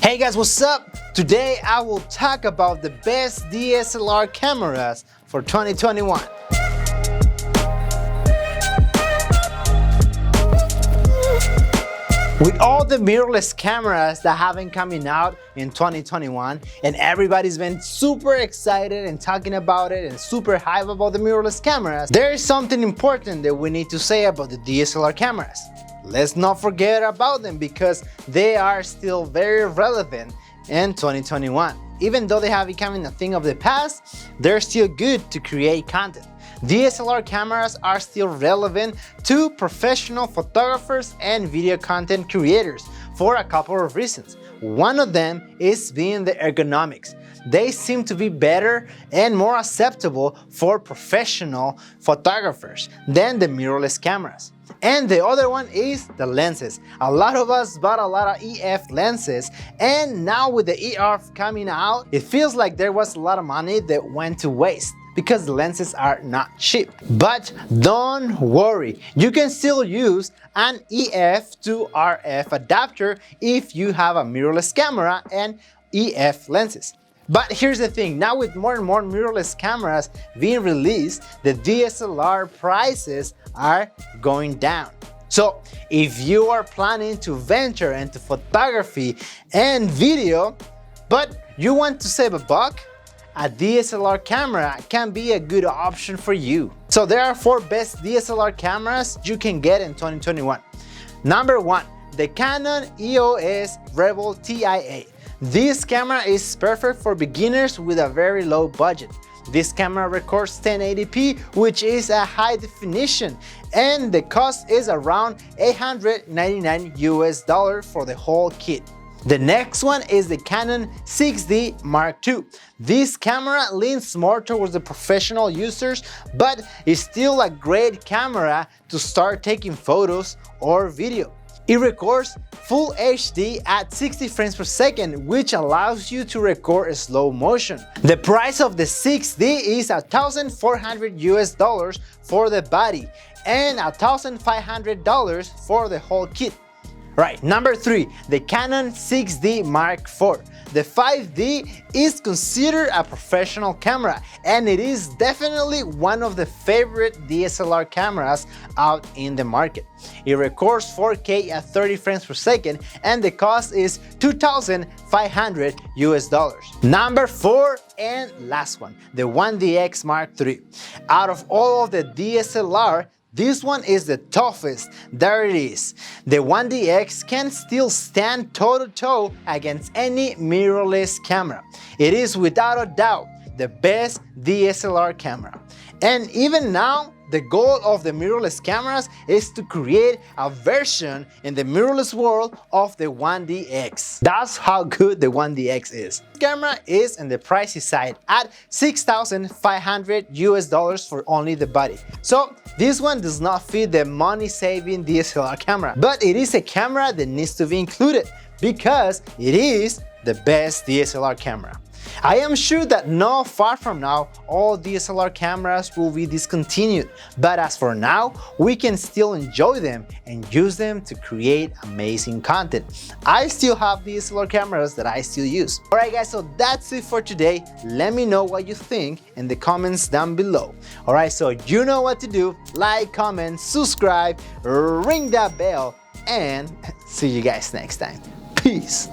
Hey guys, what's up? Today I will talk about the best DSLR cameras for 2021. With all the mirrorless cameras that have been coming out in 2021 and everybody's been super excited and talking about it and super hype about the mirrorless cameras, there is something important that we need to say about the DSLR cameras. Let's not forget about them because they are still very relevant in 2021. Even though they have become a thing of the past, they're still good to create content. DSLR cameras are still relevant to professional photographers and video content creators for a couple of reasons. One of them is being the ergonomics. They seem to be better and more acceptable for professional photographers than the mirrorless cameras. And the other one is the lenses. A lot of us bought a lot of EF lenses, and now with the EF coming out, it feels like there was a lot of money that went to waste because the lenses are not cheap. But don't worry, you can still use an EF to RF adapter if you have a mirrorless camera and EF lenses. But here's the thing, now with more and more mirrorless cameras being released, the DSLR prices are going down. So if you are planning to venture into photography and video, but you want to save a buck, a DSLR camera can be a good option for you. So there are 4 best DSLR cameras you can get in 2021. Number 1, the Canon EOS Rebel TIA. This camera is perfect for beginners with a very low budget. This camera records 1080p, which is a high definition, and the cost is around $899 for the whole kit. The next one is the Canon 6D Mark II. This camera leans more towards the professional users, but is still a great camera to start taking photos or video. It records full HD at 60 frames per second, which allows you to record slow motion. The price of the 6D is $1,400 for the body and $1,500 for the whole kit. Right, number 3, the Canon 6D Mark IV. The 5D is considered a professional camera, and it is definitely one of the favorite DSLR cameras out in the market. It records 4K at 30 frames per second, and the cost is $2,500. Number 4 and last one, the 1DX Mark III. Out of all of the DSLR, this one is the toughest. There it is. The 1DX can still stand toe-to-toe against any mirrorless camera. It is without a doubt the best DSLR camera. And even now, the goal of the mirrorless cameras is to create a version in the mirrorless world of the 1DX. That's how good the 1DX is. This camera is in the pricey side at $6,500 for only the body. So this one does not fit the money-saving DSLR camera, but it is a camera that needs to be included because it is the best DSLR camera. I am sure that not far from now, all DSLR cameras will be discontinued, but as for now, we can still enjoy them and use them to create amazing content. I still have DSLR cameras that I still use. Alright guys, so that's it for today. Let me know what you think in the comments down below. Alright, so you know what to do. Like, comment, subscribe, ring that bell, and see you guys next time. Peace.